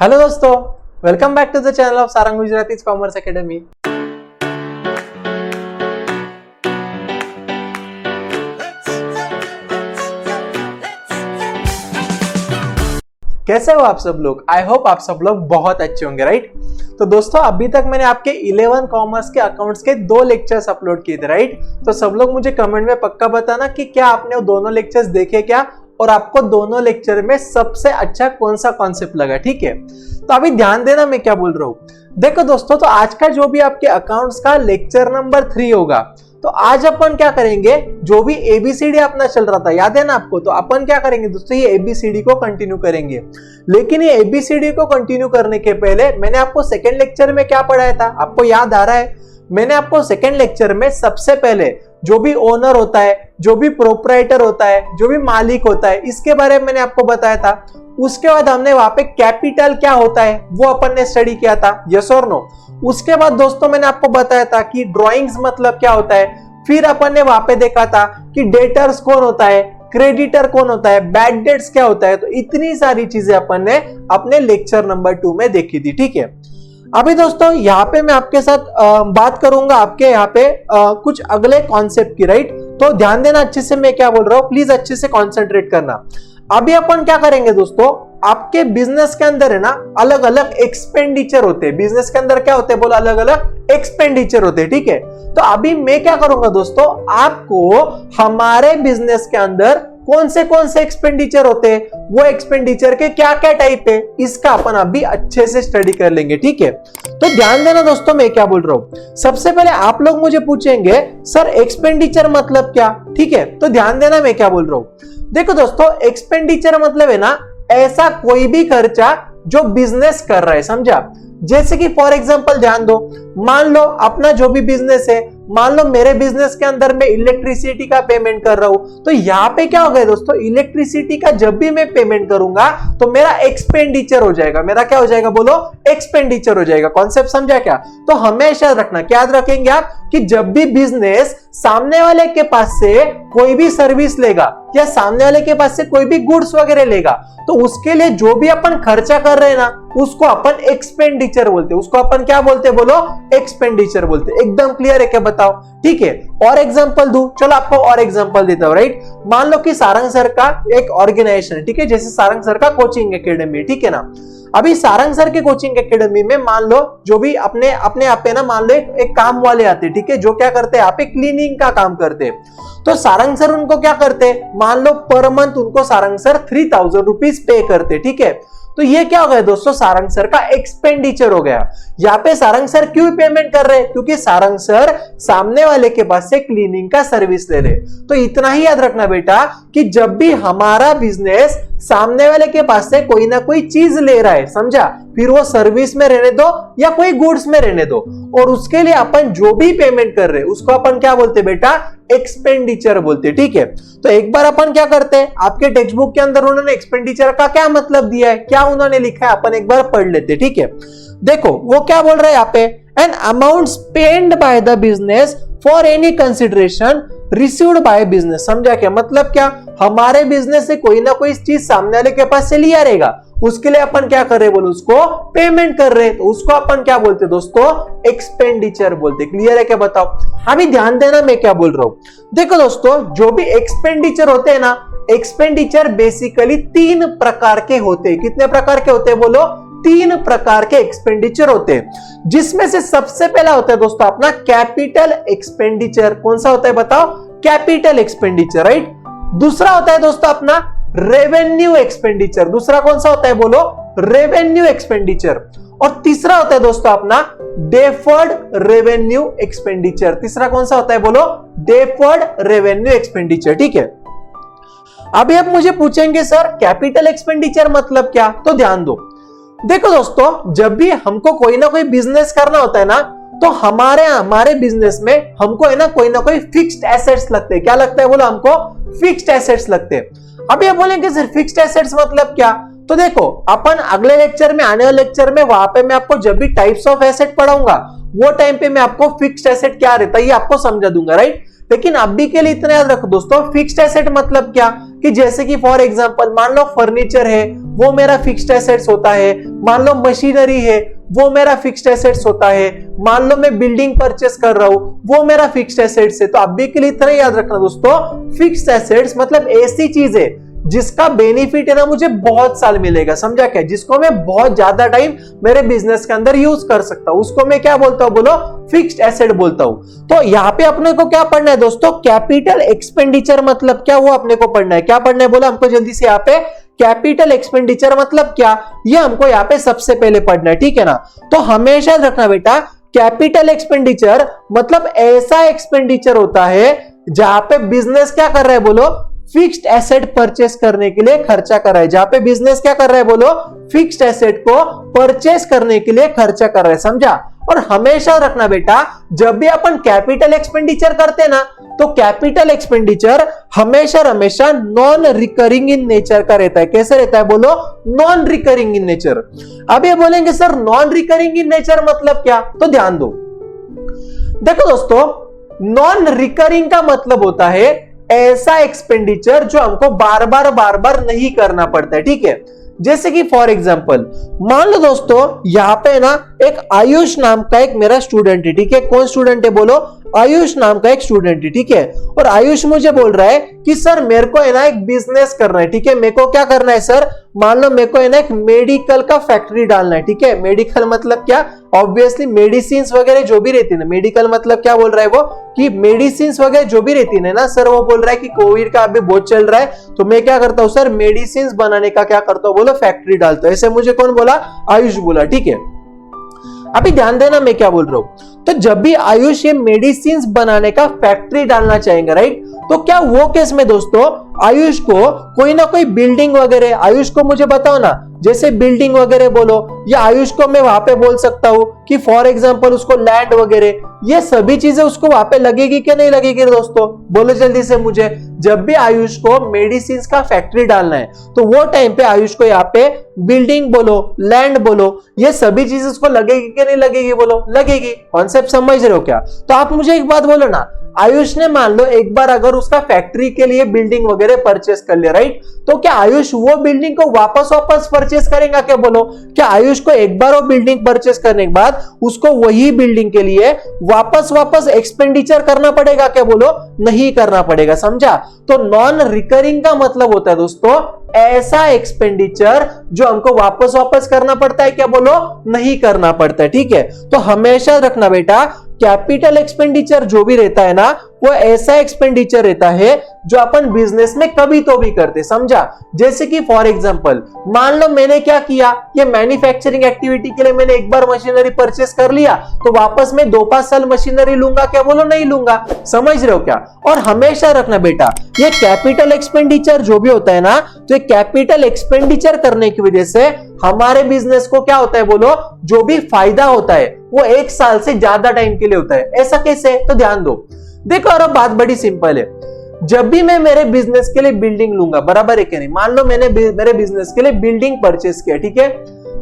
Hello दोस्तों, welcome back to the channel of Sarang Gujarati commerce academy. कैसे हो आप सब लोग? आई होप आप सब लोग बहुत अच्छे होंगे, राइट? तो दोस्तों, अभी तक मैंने आपके 11 कॉमर्स के अकाउंट्स के 2 लेक्चर्स अपलोड किए थे, राइट? तो सब लोग मुझे कमेंट में पक्का बताना कि क्या आपने वो दोनों लेक्चर्स देखे क्या, और आपको दोनों लेक्चर में सबसे अच्छा कौन सा कॉन्सेप्ट लगा, ठीक है? तो अभी ध्यान देना मैं क्या बोल रहा हूं। देखो दोस्तों, तो आज का जो भी आपके अकाउंट्स का लेक्चर नंबर 3 होगा, तो आज अपन क्या करेंगे, जो भी एबीसीडी अपना चल रहा था, याद है ना आपको? तो अपन क्या करेंगे दोस्तों, ये एबीसीडी को कंटिन्यू करेंगे। लेकिन ये एबीसीडी को कंटिन्यू करने के पहले मैंने आपको सेकेंड लेक्चर में क्या पढ़ाया था, आपको याद आ रहा है? मैंने आपको सेकेंड लेक्चर में सबसे पहले जो भी ओनर होता है, जो भी प्रोप्राइटर होता है, जो भी मालिक होता है, इसके बारे में मैंने आपको बताया था। उसके बाद हमने वहां पे कैपिटल क्या होता है वो अपन ने स्टडी किया था, यस और नो? उसके बाद दोस्तों मैंने आपको बताया था कि ड्राइंग्स मतलब क्या होता है। फिर अपन ने वहां पे देखा था कि डेटर्स कौन होता है, क्रेडिटर कौन होता है, बैड डेट्स क्या होता है। तो इतनी सारी चीजें अपन ने अपने लेक्चर नंबर 2 में देखी थी, ठीक है? अभी दोस्तों यहाँ पे मैं आपके साथ बात करूंगा आपके यहाँ पे कुछ अगले कॉन्सेप्ट की, राइट? तो ध्यान देना अच्छे से मैं क्या बोल रहा हूँ, प्लीज अच्छे से कॉन्सेंट्रेट करना। अभी अपन क्या करेंगे दोस्तों, आपके बिजनेस के अंदर है ना अलग अलग एक्सपेंडिचर होते हैं। बिजनेस के अंदर क्या होते हैं, बोला अलग अलग एक्सपेंडिचर होते हैं, ठीक है? तो अभी मैं क्या करूंगा दोस्तों, आपको हमारे बिजनेस के अंदर कौन से एक्सपेंडिचर होते हैं, वो एक्सपेंडिचर के क्या क्या टाइप है, इसका अपन अभी अच्छे से स्टडी कर लेंगे, ठीक है? तो ध्यान देना दोस्तों मैं क्या बोल रहा हूं। सबसे पहले आप लोग मुझे पूछेंगे सर एक्सपेंडिचर मतलब क्या, ठीक है? तो ध्यान देना मैं क्या बोल रहा हूं। देखो दोस्तों, एक्सपेंडिचर मतलब है ना ऐसा कोई भी खर्चा जो बिजनेस कर रहा है, समझा? जैसे कि फॉर एग्जांपल ध्यान दो, मान लो अपना जो भी बिजनेस है, मान लो मेरे बिजनेस के अंदर मैं इलेक्ट्रिसिटी का पेमेंट कर रहा हूं, तो यहाँ पे क्या हो गया दोस्तों, इलेक्ट्रिसिटी का जब भी मैं पेमेंट करूंगा तो मेरा एक्सपेंडिचर हो जाएगा। मेरा क्या हो जाएगा, बोलो? एक्सपेंडिचर हो जाएगा। कॉन्सेप्ट समझा क्या? तो हमेशा रखना, क्या याद रखेंगे आप, कि जब भी बिजनेस सामने वाले के पास से कोई भी सर्विस लेगा या सामने वाले के पास से कोई भी गुड्स वगैरह लेगा, तो उसके लिए जो भी अपन खर्चा कर रहे हैं ना, उसको अपन एक्सपेंडिचर बोलते हैं। उसको अपन क्या बोलते हैं, बोलो? एक्सपेंडिचर बोलते हैं। एकदम क्लियर है क्या, बताओ? ठीक है, और एग्जांपल दूं, चलो आपको और एग्जांपल देता हूं, राइट? मान लो कि सारंग सर का एक ऑर्गेनाइजेशन है, ठीक है? जैसे सारंग सर का कोचिंग एकेडमी, ठीक है ना? अभी सारंग सर के कोचिंग एकेडमी में मान लो जो भी अपने आप पे ना, मान लो एक काम वाले आते, ठीक है? जो क्या करते हैं, आप क्लीनिंग का काम करते हैं। तो सारंग सर उनको क्या करते हैं, मान लो पर मंथ उनको सारंग सर 3000 रुपीज पे करते, ठीक है? तो ये क्या हो गया दोस्तों, सारंग सर का एक्सपेंडिचर हो गया। यहाँ पे सारंग सर क्यों पेमेंट कर रहे हैं, क्योंकि सारंग सर सामने वाले के पास से क्लीनिंग का सर्विस ले रहे। तो इतना ही याद रखना बेटा कि जब भी हमारा बिजनेस सामने वाले के पास से कोई ना कोई चीज ले रहा है, समझा? फिर वो सर्विस में रहने दो या कोई गुड्स में रहने दो, और उसके लिए अपन जो भी पेमेंट कर रहे हैं उसको अपन क्या बोलते हैं बेटा, एक्सपेंडिचर बोलते हैं, ठीक है? तो एक बार अपन क्या करते हैं, आपके टेक्स्ट बुक के अंदर उन्होंने एक्सपेंडिचर का क्या मतलब दिया है, क्या उन्होंने लिखा है, अपन एक बार पढ़ लेते हैं, ठीक है? देखो वो क्या बोल रहे हैं यहाँ पे, an amount spend by the business for any consideration received by business. समझा क्या? मतलब क्या, हमारे बिजनेस से कोई ना कोई चीज सामने वाले के पास से लिया रहेगा, उसके लिए अपन क्या कर रहे हैं, बोलो? उसको पेमेंट कर रहे हैं, तो उसको अपन क्या बोलते हैं दोस्तों, एक्सपेंडिचर बोलते। क्लियर है क्या, बताओ? अभी ध्यान देना मैं क्या बोल रहा हूं। देखो दोस्तों, जो भी एक्सपेंडिचर होते हैं ना, एक्सपेंडिचर बेसिकली 3 प्रकार के होते हैं। कितने प्रकार के होते हैं, बोलो? 3 प्रकार के एक्सपेंडिचर होते हैं, जिसमें से सबसे पहला होता है दोस्तों अपना कैपिटल एक्सपेंडिचर। कौन सा होता है, बताओ? Capital expenditure, right? दूसरा होता है दोस्तों अपना रेवेन्यू एक्सपेंडिचर। दूसरा कौन सा होता है, बोलो? Revenue expenditure. और तीसरा होता है दोस्तों अपना डेफर्ड रेवेन्यू एक्सपेंडिचर। तीसरा कौन सा होता है, बोलो? डेफर्ड रेवेन्यू एक्सपेंडिचर, ठीक है? अभी आप मुझे पूछेंगे सर कैपिटल एक्सपेंडिचर मतलब क्या, तो ध्यान दो। देखो दोस्तों, जब भी हमको कोई ना कोई बिजनेस करना होता है ना, तो हमारे बिजनेस में हमको है ना कोई फिक्स्ड एसेट्स लगते हैं। क्या लगता है, बोलो? हमको फिक्स्ड एसेट्स लगते हैं। अभी आप बोलेंगे सर फिक्स्ड एसेट्स मतलब क्या, तो देखो अपन अगले लेक्चर में, आने वाले लेक्चर में, वहां पे मैं आपको जब भी टाइप्स ऑफ एसेट पढ़ाऊंगा वो टाइम पे मैं आपको फिक्स्ड एसेट क्या रहता है ये आपको समझा दूंगा, राइट? लेकिन अभी के लिए इतना याद रखो दोस्तों, फिक्स्ड एसेट मतलब क्या, कि जैसे कि फॉर एग्जांपल मान लो फर्नीचर है वो मेरा फिक्स्ड एसेट्स होता है, मान लो मशीनरी है वो मेरा फिक्स्ड एसेट्स होता है, मान लो मैं बिल्डिंग परचेस कर रहा हूं वो मेरा फिक्स्ड एसेट्स है। तो अभी के लिए इतना याद रखना दोस्तों, फिक्स्ड एसेट्स मतलब ऐसी चीज है जिसका बेनिफिट है ना मुझे बहुत साल मिलेगा, समझा क्या, जिसको मैं बहुत ज्यादा टाइम मेरे बिजनेस के अंदर यूज कर सकता हूं, उसको मैं क्या बोलता हूं बोलो, फिक्स्ड एसेट बोलता हूं। तो यहाँ पे अपने को क्या पढ़ना है दोस्तों, कैपिटल एक्सपेंडिचर मतलब क्या, वो अपने को पढ़ना है। क्या पढ़ना है बोला हमको जल्दी से, यहाँ पे कैपिटल एक्सपेंडिचर मतलब क्या, ये हमको यहाँ पे सबसे पहले पढ़ना है, ठीक है ना। तो हमेशा रखना बेटा, कैपिटल एक्सपेंडिचर मतलब ऐसा एक्सपेंडिचर होता है जहां पे बिजनेस क्या कर रहा है बोलो, फिक्स्ड एसेट परचेस करने के लिए खर्चा कर रहा है। जहां पे बिजनेस क्या कर रहा है बोलो, फिक्स्ड एसेट को परचेस करने के लिए खर्चा कर रहा है, समझा। और हमेशा रखना बेटा, जब भी अपन कैपिटल एक्सपेंडिचर करते हैं ना, तो कैपिटल एक्सपेंडिचर हमेशा हमेशा नॉन रिकरिंग इन नेचर का रहता है। कैसे रहता है बोलो, नॉन रिकरिंग इन नेचर। अब ये बोलेंगे sir non recurring in nature मतलब क्या, तो ध्यान दो, देखो दोस्तों, नॉन रिकरिंग का मतलब होता है ऐसा एक्सपेंडिचर जो हमको बार बार नहीं करना पड़ता है, ठीक है। जैसे कि फॉर एग्जांपल मान लो दोस्तों, यहां पे ना एक आयुष नाम का एक मेरा स्टूडेंट है, ठीक है। कौन स्टूडेंट है बोलो, आयुष नाम का एक स्टूडेंट है, ठीक है। और आयुष मुझे बोल रहा है कि सर मेरे को है ना एक बिजनेस करना है, ठीक है। मेरे को क्या करना है सर, मान लो मेरे को है ना एक मेडिकल का फैक्ट्री डालना है, ठीक है। मेडिकल मतलब क्या, ऑब्वियसली मेडिसिन वगैरह जो भी रहती है ना, मेडिकल मतलब क्या बोल रहा है वो, कि मेडिसिन वगैरह जो भी रहती है ना सर, वो बोल रहा है कि कोविड का अभी बहुत चल रहा है, तो मैं क्या करता हूं सर, मेडिसिन बनाने का क्या करता हूं बोलो, फैक्ट्री डालता हूं। ऐसे मुझे कौन बोला, आयुष बोला, ठीक है। अभी ध्यान देना मैं क्या बोल रहा हूं, तो जब भी आयुष ये मेडिसिन बनाने का फैक्ट्री डालना चाहेंगे, राइट, तो क्या वो केस में दोस्तों आयुष को कोई ना कोई बिल्डिंग वगैरह, आयुष को मुझे बताओ ना, जैसे बिल्डिंग वगैरह बोलो, या आयुष को मैं वहां पे बोल सकता हूं कि फॉर एग्जांपल उसको लैंड वगैरह, ये सभी चीजें उसको वहां पे लगेगी कि नहीं लगेगी दोस्तों, बोलो जल्दी से मुझे। जब भी आयुष को मेडिसिन का फैक्ट्री डालना है तो वो टाइम पे आयुष को यहाँ पे बिल्डिंग बोलो, लैंड बोलो, ये सभी चीजें उसको लगेगी कि नहीं लगेगी बोलो, लगेगी। कॉन्सेप्ट समझ रहे हो क्या। तो आप मुझे एक बात बोलो ना, आयुष ने मान लो एक बार अगर उसका फैक्ट्री के लिए बिल्डिंग वगैरह परचेस कर लिया, राइट, तो क्या आयुष वो बिल्डिंग को वापस परचेस करेगा क्या बोलो, क्या आयुष को एक बार वो बिल्डिंग परचेस करने के बाद उसको वही बिल्डिंग के लिए वापस एक्सपेंडिचर करना पड़ेगा क्या बोलो, नहीं करना पड़ेगा, समझा। तो नॉन रिकरिंग का मतलब होता है दोस्तों ऐसा एक्सपेंडिचर जो हमको वापस करना पड़ता है क्या बोलो, नहीं करना पड़ता है, ठीक है। तो हमेशा रखना बेटा, कैपिटल एक्सपेंडिचर जो भी रहता है ना, वो ऐसा एक्सपेंडिचर रहता है जो अपन बिजनेस में कभी तो भी करते, समझा। जैसे कि फॉर एग्जांपल मान लो मैंने क्या किया, ये मैन्युफैक्चरिंग एक्टिविटी के लिए मैंने एक बार मशीनरी परचेस कर लिया, तो वापस मैं 2-5 साल मशीनरी लूंगा क्या बोलो, नहीं लूंगा, समझ रहे हो क्या। और हमेशा रखना बेटा, ये कैपिटल एक्सपेंडिचर जो भी होता है ना, तो कैपिटल एक्सपेंडिचर करने की वजह से हमारे बिजनेस को क्या होता है बोलो, जो भी फायदा होता है वो 1 साल से ज्यादा टाइम के लिए होता है। ऐसा कैसे, तो ध्यान दो, देखो और बात बड़ी सिंपल है। जब भी मैं मेरे बिजनेस के लिए बिल्डिंग लूंगा, बराबर है कि नहीं, मान लो मैंने मेरे बिजनेस के लिए बिल्डिंग परचेस किया, ठीक है।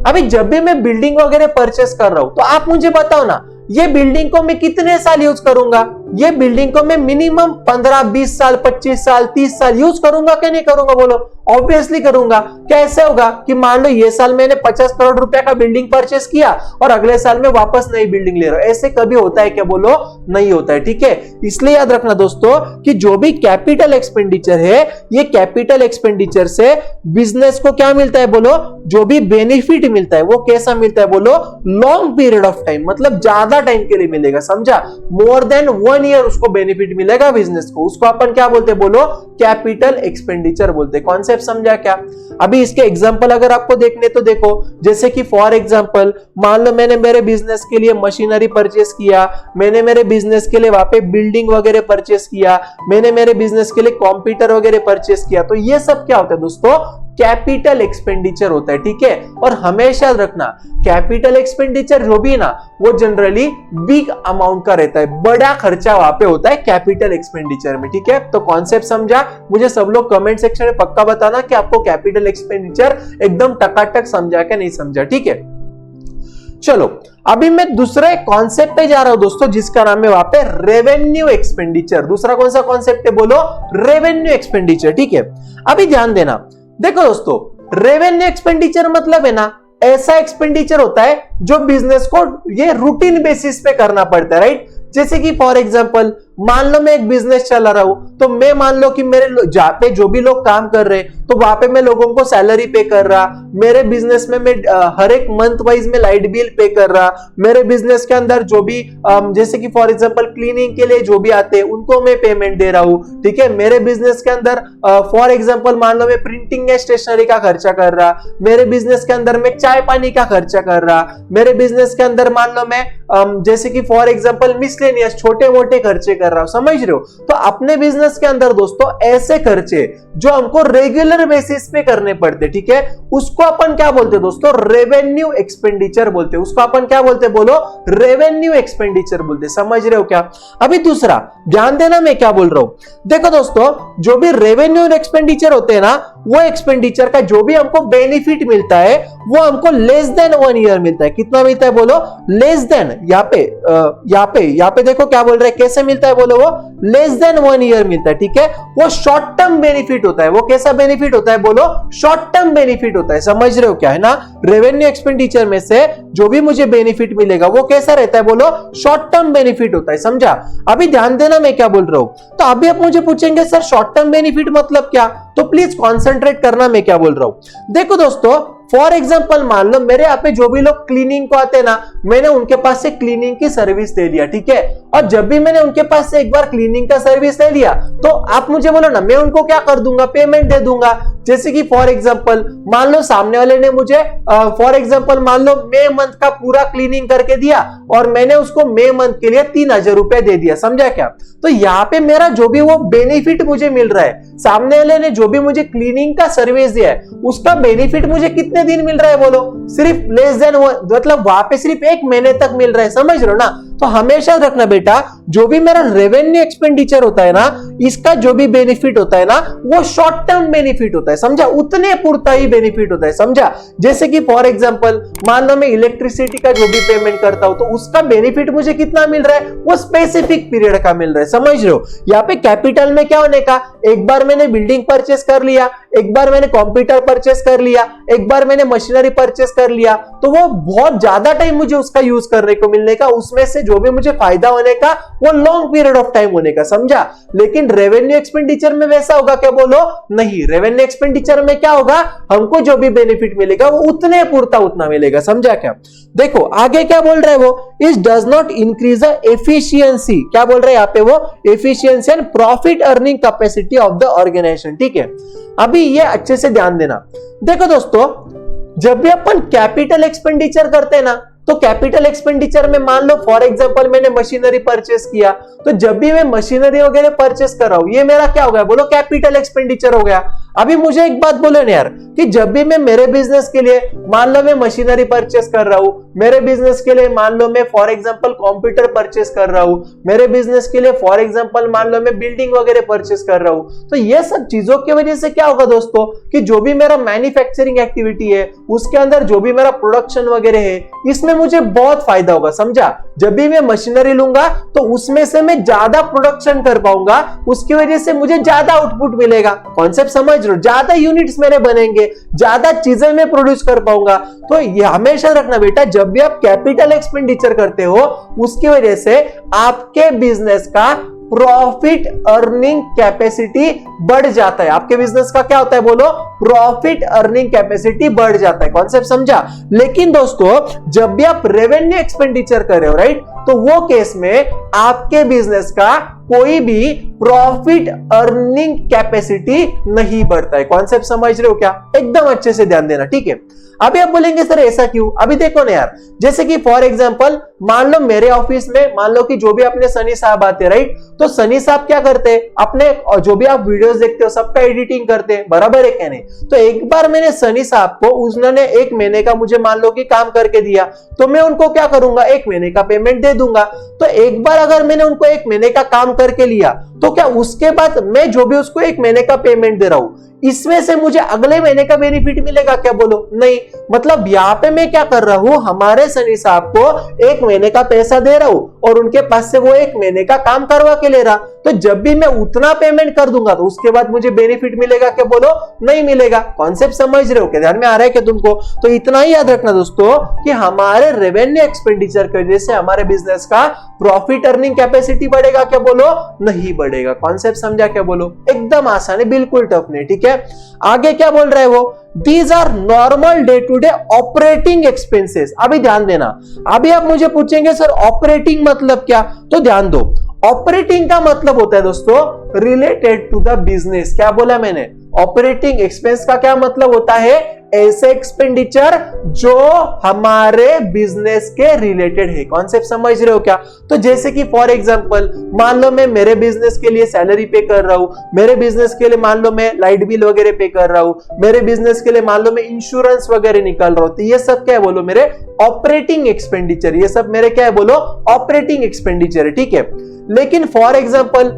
अभी जब भी मैं बिल्डिंग वगैरह परचेस कर रहा हूं, तो आप मुझे बताओ ना, ये बिल्डिंग को मैं कितने साल यूज करूंगा, ये बिल्डिंग को मैं मिनिमम 15-20 साल, 25 साल, 30 साल यूज करूंगा क्या नहीं करूंगा बोलो, ऑब्वियसली करूंगा। कैसे होगा कि मान लो ये साल मैंने 50 करोड़ रुपए का बिल्डिंग परचेस किया और अगले साल में वापस नई बिल्डिंग ले रहा हूं, ऐसे कभी होता है क्या बोलो, नहीं होता है, ठीक है। इसलिए याद रखना दोस्तों कि जो भी कैपिटल एक्सपेंडिचर है, ये कैपिटल एक्सपेंडिचर से बिजनेस को क्या मिलता है बोलो, जो भी बेनिफिट मिलता है वो कैसा मिलता है बोलो, लॉन्ग पीरियड ऑफ टाइम, मतलब ज्यादा टाइम के लिए मिलेगा, समझा। मोर देन 1 ईयर उसको बेनिफिट मिलेगा बिजनेस को, उसको अपन क्या बोलते हैं बोलो, कैपिटल एक्सपेंडिचर बोलते हैं। कॉन्सेप्ट समझा क्या। अभी इसके एग्जांपल अगर आपको देखने तो देखो, जैसे कि फॉर एग्जांपल मान लो मैंने मेरे बिजनेस के लिए मशीनरी परचेस किया, मैंने मेरे बिजनेस के लिए वहां पे बिल्डिंग वगैरह परचेस किया, मैंने मेरे बिजनेस के लिए कंप्यूटर वगैरह परचेस किया, तो ये सब क्या होता है दोस्तों, कैपिटल एक्सपेंडिचर होता है, ठीक है। और हमेशा रखना, कैपिटल एक्सपेंडिचर जो भी ना, वो जनरली बिग अमाउंट का रहता है, बड़ा खर्चा वहां पे होता है कैपिटल एक्सपेंडिचर में, ठीक है। तो कॉन्सेप्ट समझा, मुझे सब लोग कमेंट सेक्शन में पक्का बताना कि आपको कैपिटल एक्सपेंडिचर एकदम टकाटक समझा क्या नहीं समझा, ठीक है। चलो अभी मैं दूसरे कॉन्सेप्ट पे जा रहा हूं दोस्तों, जिसका नाम है वहां पे रेवेन्यू एक्सपेंडिचर। दूसरा कौन सा कॉन्सेप्ट है बोलो? Revenue expenditure. ठीक है, अभी ध्यान देना। देखो दोस्तों, रेवेन्यू एक्सपेंडिचर मतलब है ना ऐसा एक्सपेंडिचर होता है जो बिजनेस को ये रूटीन बेसिस पे करना पड़ता है, राइट। जैसे कि फॉर एग्जांपल मान लो मैं एक बिजनेस चला रहा हूं, तो मैं मान लो कि मेरे जहां पे जो भी लोग काम कर रहे हैं तो वहां पे मैं लोगों को सैलरी पे कर रहा, मेरे बिजनेस में मैं हर एक मंथ वाइज में लाइट बिल पे कर रहा, मेरे बिजनेस के अंदर जो भी जैसे कि फॉर एग्जांपल क्लीनिंग के लिए जो भी आते हैं उनको मैं पेमेंट दे रहा हूं। ठीक है, मेरे बिजनेस के अंदर फॉर एग्जांपल मान लो मैं प्रिंटिंग या स्टेशनरी का खर्चा कर रहा, मेरे बिजनेस के अंदर मैं चाय पानी का खर्चा कर रहा, मेरे बिजनेस के अंदर मान लो मैं जैसे कि फॉर एग्जांपल मिसलेनियस छोटे मोटे खर्चे कर रहा हूं, समझ रहे हो। तो अपने बिजनेस के अंदर दोस्तों ऐसे खर्चे जो हमको रेगुलर बेसिस पे करने पड़ते, ठीक है, उसको अपन क्या बोलते हैं दोस्तों? रेवेन्यू एक्सपेंडिचर बोलते हैं। उसको अपन क्या बोलते हैं बोलो? रेवेन्यू एक्सपेंडिचर बोलते हैं। समझ रहे हो क्या? अभी दूसरा ध्यान देना मैं क्या बोल रहा हूं। देखो दोस्तों, जो भी रेवेन्यू एक्सपेंडिचर होते हैं ना, वो एक्सपेंडिचर का जो भी हमको बेनिफिट मिलता है वो हमको लेस देन 1 ईयर मिलता है। कितना मिलता है बोलो? Less than. यहाँ पे देखो क्या बोल रहे हैं, कैसे मिलता है बोलो? वो लेस देन 1 ईयर मिलता है। ठीक है, वो शॉर्ट टर्म बेनिफिट होता है। वो कैसा बेनिफिट होता है बोलो? शॉर्ट टर्म बेनिफिट होता है। समझ रहे हो क्या? है ना, रेवेन्यू एक्सपेंडिचर में से जो भी मुझे बेनिफिट मिलेगा वो कैसा रहता है बोलो? शॉर्ट टर्म बेनिफिट होता है। समझा? अभी ध्यान देना मैं क्या बोल रहा हूं। तो अभी आप मुझे पूछेंगे सर शॉर्ट टर्म बेनिफिट मतलब क्या, तो प्लीज कॉन्सेंट्रेट करना मैं क्या बोल रहा हूं। देखो दोस्तों, फॉर एग्जाम्पल मान लो मेरे यहाँ पे जो भी लोग क्लीनिंग को आते हैं ना, मैंने उनके पास से क्लीनिंग की सर्विस दे लिया, ठीक है। और जब भी मैंने उनके पास से एक बार क्लीनिंग का सर्विस ले लिया तो आप मुझे बोलो ना, मैं उनको क्या कर दूंगा? पेमेंट दे दूंगा। जैसे कि फॉर एग्जाम्पल मान लो सामने वाले ने मुझे फॉर एग्जाम्पल मान लो मई मंथ का पूरा क्लीनिंग करके दिया और मैंने उसको मई मंथ के लिए 3000 रुपए दे दिया। समझा क्या? तो यहाँ पे मेरा जो भी वो बेनिफिट मुझे मिल रहा है, सामने वाले ने जो भी मुझे क्लीनिंग का सर्विस दिया है उसका बेनिफिट मुझे कितने दिन मिल रहा है बोलो? सिर्फ लेस देन, मतलब वहां पे सिर्फ 1 महीने तक मिल रहा है। समझ रहे हो ना? तो हमेशा रखना बेटा, जो भी मेरा रेवेन्यू एक्सपेंडिचर होता है ना, इसका जो भी बेनिफिट होता है ना वो शॉर्ट टर्म बेनिफिट होता है। समझा? उतने पुरता ही बेनिफिट होता है। समझा? जैसे कि फॉर एग्जांपल मान लो मैं इलेक्ट्रिसिटी का जो भी पेमेंट करता हूं तो उसका बेनिफिट मुझे कितना मिल रहा है? वो स्पेसिफिक पीरियड का मिल रहा है। समझ रहे हो? यहाँ पे कैपिटल में क्या होने का, एक बार मैंने बिल्डिंग परचेस कर लिया, एक बार मैंने कंप्यूटर परचेस कर लिया, एक बार मैंने मशीनरी परचेस कर लिया, तो वो बहुत ज्यादा टाइम मुझे उसका यूज करने को मिलने का, उसमें से जो भी मुझे फायदा होने का वो लॉन्ग पीरियड ऑफ टाइम होने का। समझा? लेकिन रेवेन्यू एक्सपेंडिचर में वैसा होगा क्या बोलो? नहीं। रेवेन्यू एक्सपेंडिचर में क्या होगा, हमको जो भी बेनिफिट मिलेगा वो उतने पुरता उतना मिलेगा। समझा क्या? देखो आगे क्या बोल रहे हैं वो, it does not increase the efficiency. क्या बोल रहे हैं यहाँ पे वो? Efficiency and profit earning capacity of the organization. ठीक है, अभी ये अच्छे से ध्यान देना। देखो दोस्तों, जब भी अपन कैपिटल एक्सपेंडिचर करते हैं ना, तो कैपिटल एक्सपेंडिचर में मान लो फॉर एग्जांपल मैंने मशीनरी परचेस किया, तो जब भी मैं मशीनरी वगैरह परचेस कर रहा हूं ये मेरा क्या हो गया बोलो? कैपिटल एक्सपेंडिचर हो गया। अभी मुझे एक बात बोलो ना यार, कि जब भी मैं मेरे बिजनेस के लिए मान लो मैं मशीनरी परचेस कर रहा हूं, मेरे बिजनेस के लिए मान लो मैं फॉर एग्जांपल कंप्यूटर परचेस कर रहा हूं, मेरे बिजनेस के लिए फॉर एग्जांपल मान लो मैं बिल्डिंग वगैरह परचेस कर रहा हूं, तो ये सब चीजों की वजह से क्या होगा दोस्तों, कि जो भी मेरा मैन्युफैक्चरिंग एक्टिविटी है उसके अंदर जो भी मेरा प्रोडक्शन वगैरह है इसमें मुझे बहुत फायदा होगा। समझा? जब भी मैं मशीनरी लूंगा तो उसमें से मैं ज्यादा प्रोडक्शन कर पाऊंगा, उसकी वजह से मुझे ज्यादा आउटपुट मिलेगा। कॉन्सेप्ट समझ रहे हो? ज्यादा यूनिट्स मेरे बनेंगे, ज्यादा चीजें मैं प्रोड्यूस कर पाऊंगा। तो ये हमेशा रखना बेटा, जब भी आप कैपिटल एक्सपेंडिचर करते हो उसकी वजह से आपके बिजनेस का प्रॉफिट अर्निंग कैपेसिटी बढ़ जाता है। आपके बिजनेस का क्या होता है बोलो? प्रॉफिट अर्निंग कैपेसिटी बढ़ जाता है। कॉन्सेप्ट समझा? लेकिन दोस्तों जब भी आप रेवेन्यू एक्सपेंडिचर कर रहे हो, राइट, तो वो केस में आपके बिजनेस का कोई भी प्रॉफिट अर्निंग कैपेसिटी नहीं बढ़ता है। कॉन्सेप्ट समझ रहे हो क्या? एकदम अच्छे से ध्यान देना, ठीक है। अभी आप बोलेंगे सर ऐसा क्यों? अभी देखो ना यार, जैसे कि फॉर एग्जांपल मान लो मेरे ऑफिस में मान लो कि जो भी अपने सनी साहब आते हैं, राइट, तो सनी साहब क्या करते हैं, अपने जो भी आप वीडियोस देखते हो सबका एडिटिंग करते हैं, बराबर है क्या नहीं? तो एक बार मैंने सनी साहब को, उन्होंने 1 महीने का मुझे मान लो कि काम करके दिया, तो मैं उनको क्या करूंगा, 1 महीने का पेमेंट दे दूंगा। तो एक बार अगर मैंने उनको 1 महीने का काम करके लिया तो क्या उसके बाद मैं जो भी उसको 1 महीने का पेमेंट दे रहा हूं, इसमें से मुझे अगले महीने का बेनिफिट मिलेगा क्या? बोलो नहीं। मतलब यहाँ पे मैं क्या कर रहा हूं, हमारे सनी साहब को एक महीने का पैसा दे रहा हूं और उनके पास से वो एक महीने का काम करवा के ले रहा, तो जब भी मैं उतना पेमेंट कर दूंगा तो उसके बाद मुझे बेनिफिट मिलेगा क्या? बोलो नहीं मिलेगा। कॉन्सेप्ट समझ रहे हो क्या? ध्यान में आ रहा है क्या तुमको? तो इतना ही याद रखना दोस्तों कि हमारे रेवेन्यू एक्सपेंडिचर की वजह से हमारे बिजनेस का प्रॉफिट अर्निंग कैपेसिटी बढ़ेगा क्या? बोलो नहीं बढ़ेगा। कॉन्सेप्ट समझा क्या? बोलो एकदम आसान है, बिल्कुल टफ नहीं। ठीक है, आगे क्या बोल रहा है वो, these are normal day to day operating expenses. अभी ध्यान देना, अभी आप मुझे पूछेंगे सर ऑपरेटिंग मतलब क्या, तो ध्यान दो, ऑपरेटिंग का मतलब होता है दोस्तों रिलेटेड टू द बिजनेस। क्या बोला मैंने? ऑपरेटिंग एक्सपेंस का क्या मतलब होता है? ऐसे एक्सपेंडिचर जो हमारे बिजनेस के रिलेटेड है। कॉन्सेप्ट समझ रहे हो क्या? तो जैसे कि फॉर एग्जांपल मान लो मैं मेरे बिजनेस के लिए सैलरी पे कर रहा हूं, मेरे बिजनेस के लिए मान लो मैं लाइट बिल वगैरह पे कर रहा हूं, मेरे बिजनेस के लिए मान लो मैं इंश्योरेंस वगैरह निकाल रहा हूं, तो ये सब क्या है? बोलो मेरे ऑपरेटिंग एक्सपेंडिचर। ये सब मेरे क्या है? बोलो ऑपरेटिंग एक्सपेंडिचर है। ठीक है, लेकिन फॉर एग्जांपल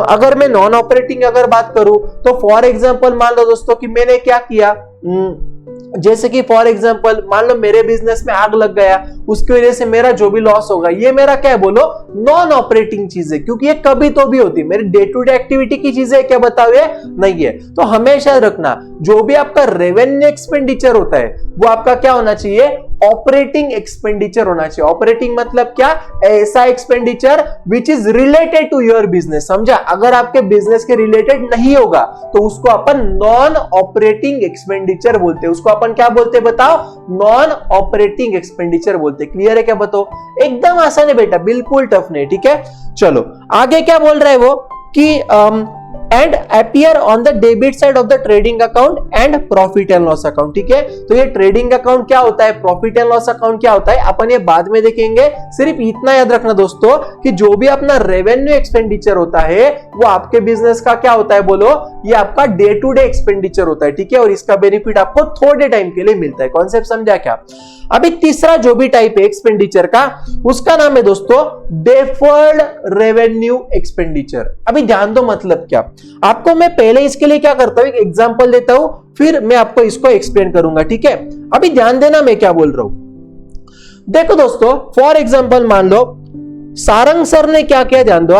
अगर मैं नॉन ऑपरेटिंग अगर बात करूं तो फॉर एग्जांपल मान लो दोस्तों कि मैंने क्या किया, जैसे कि फॉर एग्जांपल मान लो मेरे बिजनेस में आग लग गया, उसकी वजह से मेरा जो भी लॉस होगा, ये मेरा क्या है? बोलो नॉन ऑपरेटिंग चीज है, क्योंकि ये कभी तो भी होती है, मेरी डे टू डे एक्टिविटी की चीजें है क्या? बताओ ये नहीं है। तो हमेशा रखना जो भी आपका रेवेन्यू एक्सपेंडिचर होता है वो आपका क्या होना चाहिए? ऑपरेटिंग एक्सपेंडिचर होना चाहिए। ऑपरेटिंग मतलब क्या? ऐसा expenditure which is related to your business. समझा? अगर आपके बिजनेस के रिलेटेड नहीं होगा तो उसको अपन नॉन ऑपरेटिंग एक्सपेंडिचर बोलते हैं। उसको अपन क्या बोलते हैं बताओ? नॉन ऑपरेटिंग एक्सपेंडिचर बोलते हैं। क्लियर है क्या? बताओ, एकदम आसान है बेटा, बिल्कुल टफ नहीं। ठीक है, चलो आगे क्या बोल रहा है वो कि and appear on the debit side of the trading account and profit and loss account। ठीक है, तो ये ट्रेडिंग अकाउंट क्या होता है, प्रॉफिट एंड लॉस अकाउंट क्या होता है, अपन ये बाद में देखेंगे। सिर्फ इतना याद रखना दोस्तों कि जो भी अपना रेवेन्यू एक्सपेंडिचर होता है वो आपके बिजनेस का क्या होता है? बोलो ये आपका डे टू डे एक्सपेंडिचर होता है। ठीक है, और इसका बेनिफिट आपको थोड़े टाइम के लिए मिलता है। कॉन्सेप्ट समझा क्या? अभी तीसरा जो भी टाइप है एक्सपेंडिचर का, उसका नाम है दोस्तों डेफर्ड रेवेन्यू एक्सपेंडिचर। अभी ध्यान दो मतलब क्या, आपको मैं पहले इसके लिए क्या करता हूं, एक एग्जांपल देता हूं, फिर मैं आपको इसको एक्सप्लेन करूंगा। ठीक है, अभी ध्यान देना मैं क्या बोल रहा हूं। देखो दोस्तों फॉर एग्जांपल मान लो सारंग सर ने क्या किया, ध्यान दो।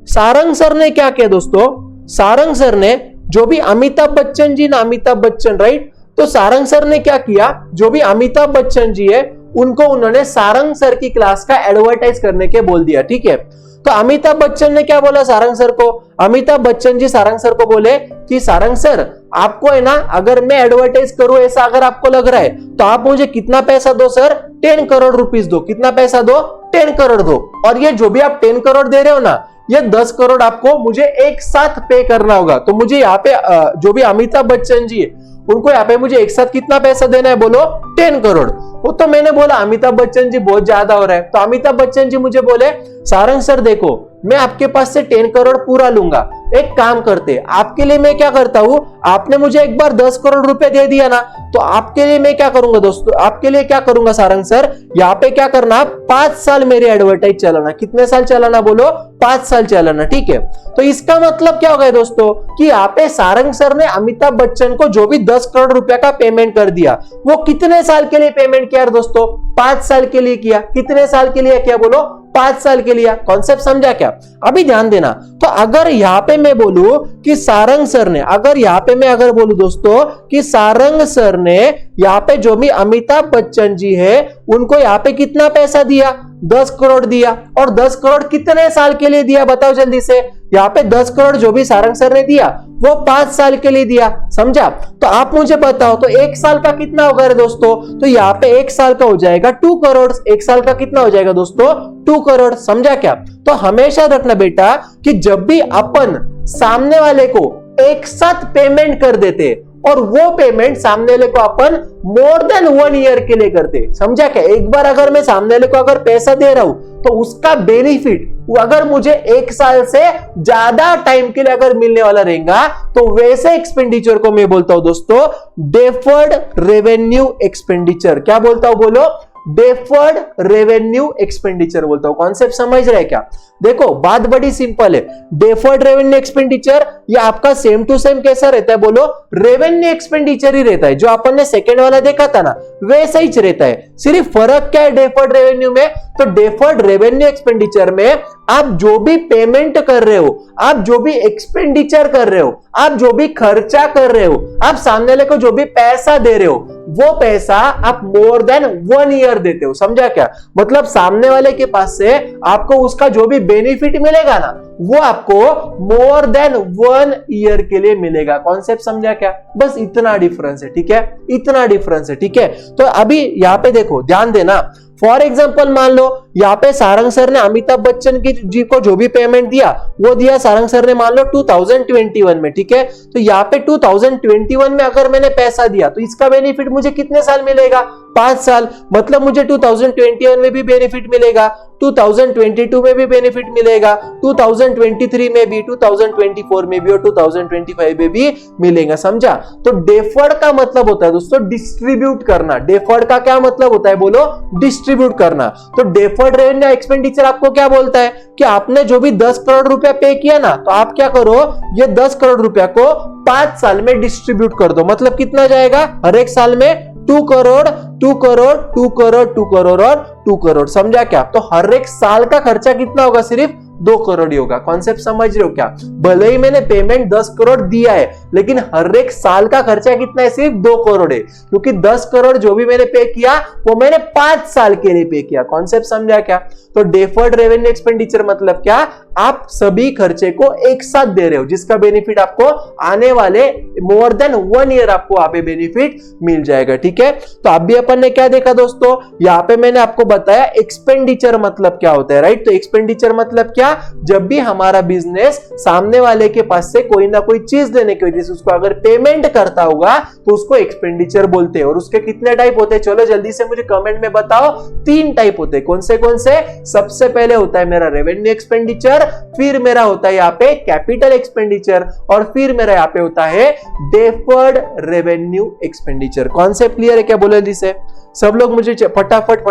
सारंग सर ने क्या किया दोस्तों? सारंग सर ने जो भी अमिताभ बच्चन जी ना, अमिताभ बच्चन राइट, तो सारंग सर ने क्या किया, जो भी अमिताभ बच्चन जी है उनको उन्होंने सारंग सर की क्लास का एडवर्टाइज करने के बोल दिया। ठीक है, तो अमिताभ बच्चन ने क्या बोला सारंग सर को? अमिताभ बच्चन जी सारंग सर को बोले कि सारंग सर आपको है ना, अगर मैं एडवर्टाइज करूं ऐसा अगर आपको लग रहा है तो आप मुझे कितना पैसा दो सर? 10 करोड़ रुपीस दो। कितना पैसा दो? 10 करोड़ दो। और ये जो भी आप 10 करोड़ दे रहे हो ना, ये 10 करोड़ आपको मुझे एक साथ पे करना होगा। तो मुझे यहाँ पे जो भी अमिताभ बच्चन जी है उनको यहाँ पे मुझे एक साथ कितना पैसा देना है? बोलो 10 करोड़। वो तो मैंने बोला अमिताभ बच्चन जी बहुत ज्यादा हो रहा है, तो अमिताभ बच्चन जी मुझे बोले सारंग सर देखो मैं आपके पास से 10 करोड़ पूरा लूंगा, एक काम करते आपके लिए मैं क्या करता हूं, आपने मुझे एक बार 10 करोड़ रुपए दे दिया ना, तो आपके लिए मैं क्या करूंगा दोस्तों, आपके लिए क्या करूंगा सारंग सर, यहाँ पे क्या करना, 5 साल मेरी एडवर्टाइज चलाना। कितने साल चलाना? बोलो 5 साल चलाना। ठीक है, तो इसका मतलब क्या हो गया दोस्तों कि यहाँ पे सारंग सर ने अमिताभ बच्चन को जो भी 10 करोड़ रुपए का पेमेंट कर दिया, वो कितने साल के लिए पेमेंट किया दोस्तों? 5 साल के लिए किया। कितने साल के लिए किया? बोलो 5 साल के लिए। कॉन्सेप्ट समझा क्या? अभी ध्यान देना। तो अगर यहाँ पे मैं बोलूं कि सारंग सर ने, अगर यहाँ पे मैं अगर बोलूं दोस्तों कि सारंग सर ने यहाँ पे जो भी अमिताभ बच्चन जी है उनको यहाँ पे कितना पैसा दिया? 10 करोड़ दिया। और 10 करोड़ कितने साल के लिए दिया? बताओ जल्दी से। यहाँ पे 10 करोड़ जो भी सारंग सर ने दिया वो 5 साल के लिए दिया। समझा? तो आप मुझे बताओ तो 1 साल का कितना होगा रे दोस्तों? तो यहाँ पे 1 साल का हो जाएगा 2 करोड़। 1 साल का कितना हो जाएगा दोस्तों? 2 करोड़। समझा क्या? तो हमेशा रखना बेटा कि जब भी अपन सामने वाले को एक साथ पेमेंट कर देते और वो पेमेंट सामने वाले को अपन मोर देन 1 ईयर के लिए करते। समझा क्या? एक बार अगर मैं सामने वाले को अगर पैसा दे रहा हूं तो उसका बेनिफिट अगर मुझे 1 साल से ज्यादा टाइम के लिए अगर मिलने वाला रहेगा तो वैसे एक्सपेंडिचर को मैं बोलता हूं दोस्तों डेफर्ड रेवेन्यू एक्सपेंडिचर। क्या बोलता हूं? बोलो डेफर्ड रेवेन्यू एक्सपेंडिचर बोलता हूं। कॉन्सेप्ट समझ रहे क्या? देखो बात बड़ी सिंपल है। डेफर्ड रेवेन्यू एक्सपेंडिचर ये आपका सेम टू सेम कैसा रहता है बोलो, रेवेन्यू एक्सपेंडिचर ही रहता है। जो अपन ने सेकंड वाला देखा था ना वैसा ही रहता है। सिर्फ फर्क क्या है डेफर्ड रेवेन्यू में, तो डेफर्ड रेवेन्यू एक्सपेंडिचर में आप जो भी पेमेंट कर रहे हो, आप जो भी एक्सपेंडिचर कर रहे हो, आप जो भी खर्चा कर रहे हो, आप सामने वाले को जो भी पैसा दे रहे हो, वो पैसा आप मोर देन 1 ईयर देते हो। समझा क्या? मतलब सामने वाले के पास से आपको उसका जो भी बेनिफिट मिलेगा ना वो आपको मोर देन 1 ईयर के लिए मिलेगा। कॉन्सेप्ट समझा क्या? बस इतना डिफरेंस है, ठीक है, इतना डिफरेंस है, ठीक है। तो अभी यहां पे देखो, ध्यान देना। फॉर एग्जाम्पल मान लो यहाँ पे सारंग सर ने अमिताभ बच्चन की जी को जो भी पेमेंट दिया वो दिया सारंग सर ने मान लो 2021 में, ठीक है। तो यहाँ पे 2021 में अगर मैंने पैसा दिया तो इसका बेनिफिट मुझे कितने साल मिलेगा? 5 साल। मतलब मुझे 2021 में भी बेनिफिट मिलेगा, 2022 में भी बेनिफिट मिलेगा, 2023 में भी, 2024 में भी और 2025 में भी मिलेगा। समझा? तो डेफर्ड का मतलब होता है दोस्तों डिस्ट्रीब्यूट करना। डेफर्ड का क्या मतलब होता है बोलो? डिस्ट्रीब्यूट करना। तो डेफर्ड रेवेन्यू एक्सपेंडिचर आपको क्या बोलता है कि आपने जो भी 10 करोड़ रुपया पे किया ना, तो आप क्या करो, ये 10 करोड़ रुपया को 5 साल में डिस्ट्रीब्यूट कर दो। मतलब कितना जाएगा? हर एक साल में 2 करोड़, 2 करोड़, 2 करोड़, 2 करोड़ और 2 करोड़। समझा क्या? तो हर एक साल का खर्चा कितना होगा? सिर्फ 2 करोड़ ही होगा। कॉन्सेप्ट समझ रहे हो क्या? भले ही मैंने पेमेंट 10 करोड़ दिया है लेकिन हर एक साल का खर्चा कितना है? सिर्फ 2 करोड़ है, क्योंकि 10 करोड़ जो भी मैंने पे किया वो मैंने 5 साल के लिए पे किया। कॉन्सेप्ट समझा क्या? तो डेफर्ड रेवेन्यू एक्सपेंडिचर मतलब क्या? आप सभी खर्चे को एक साथ दे रहे हो जिसका बेनिफिट आपको आने वाले मोर देन 1 ईयर आपको यहाँ पे बेनिफिट मिल जाएगा, ठीक है। तो अभी अपन ने क्या देखा दोस्तों, यहाँ पे मैंने आपको बताया एक्सपेंडिचर मतलब क्या होता है, राइट। तो एक्सपेंडिचर मतलब क्या? जब भी हमारा बिजनेस सामने वाले के पास से कोई ना कोई चीज लेने की वजह से उसको अगर पेमेंट करता होगा तो उसको एक्सपेंडिचर बोलते हैं। और उसके कितने टाइप होते हैं चलो जल्दी से मुझे कमेंट में बताओ। 3 टाइप होते हैं। कौन से? सबसे पहले होता है मेरा रेवेन्यू एक्सपेंडिचर, फिर मेरा होता है यहाँ पे कैपिटल एक्सपेंडिचर और फिर मेरा यहाँ पे होता है deferred revenue expenditure. Concept clear है क्या? बोलो जल्दी से सब लोग मुझे फटाफट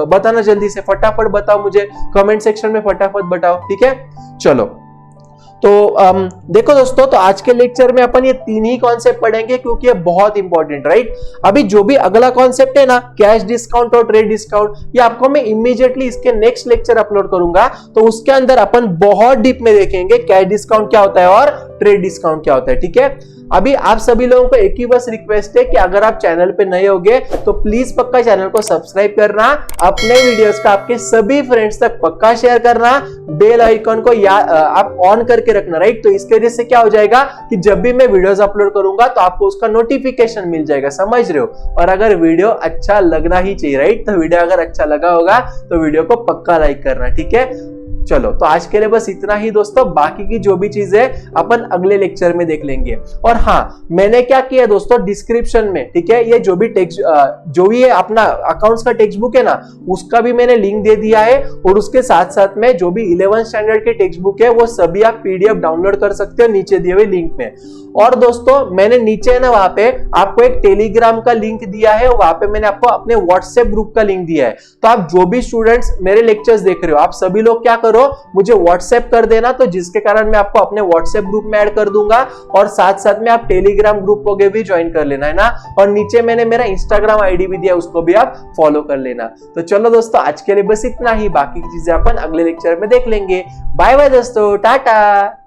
बताना जल्दी से, फटाफट बताओ मुझे कमेंट सेक्शन में, फटाफट बताओ, ठीक है। चलो तो देखो दोस्तों, तो आज के लेक्चर में अपन ये 3 ही कॉन्सेप्ट पढ़ेंगे क्योंकि ये बहुत इंपॉर्टेंट, राइट। अभी जो भी अगला कॉन्सेप्ट है ना, कैश डिस्काउंट और ट्रेड डिस्काउंट, ये आपको मैं इमीडिएटली इसके नेक्स्ट लेक्चर अपलोड करूंगा। तो उसके अंदर अपन बहुत डीप में देखेंगे कैश डिस्काउंट क्या होता है और ट्रेड डिस्काउंट क्या होता है, ठीक है। अभी आप सभी लोगों को एक ही बस रिक्वेस्ट है कि अगर आप चैनल पे नए होगे तो प्लीज पक्का चैनल को सब्सक्राइब करना, अपने वीडियोस का आपके सभी फ्रेंड्स तक पक्का शेयर करना, बेल आइकन को आप ऑन करके रखना, राइट। तो इसके वजह से क्या हो जाएगा कि जब भी मैं वीडियोस अपलोड करूंगा तो आपको उसका नोटिफिकेशन मिल जाएगा, समझ रहे हो। और अगर वीडियो अच्छा लगना ही चाहिए, राइट। तो वीडियो अगर अच्छा लगा होगा तो वीडियो को पक्का लाइक करना, ठीक है। चलो तो आज के लिए बस इतना ही दोस्तों, बाकी की जो भी चीजें अपन अगले लेक्चर में देख लेंगे। और हाँ, मैंने क्या किया दोस्तों, डिस्क्रिप्शन में, ठीक है, ये जो भी टेक्स्ट जो भी है अपना अकाउंट्स का टेक्स्ट बुक है ना, उसका भी मैंने लिंक दे दिया है। और उसके साथ साथ में जो भी 11th स्टैंडर्ड के टेक्स्ट बुक है वो सभी आप PDF डाउनलोड कर सकते हो नीचे दिए हुए लिंक में। और दोस्तों मैंने नीचे ना वहां पे आपको एक टेलीग्राम का लिंक दिया है, वहां पे मैंने आपको अपने व्हाट्सएप ग्रुप का लिंक दिया है। तो आप जो भी स्टूडेंट्स मेरे लेक्चर्स देख रहे हो, आप सभी लोग क्या करो, मुझे व्हाट्सएप कर देना, तो जिसके कारण मैं आपको अपने व्हाट्सएप ग्रुप में ऐड कर दूंगा। और साथ साथ में आप टेलीग्राम ग्रुप को भी ज्वाइन कर लेना, है ना। और नीचे मैंने मेरा इंस्टाग्राम ID भी दिया, उसको भी आप फॉलो कर लेना। तो चलो दोस्तों, आज के लिए बस इतना ही, बाकी की चीजें अपन अगले लेक्चर में देख लेंगे। बाय बाय दोस्तों, टाटा।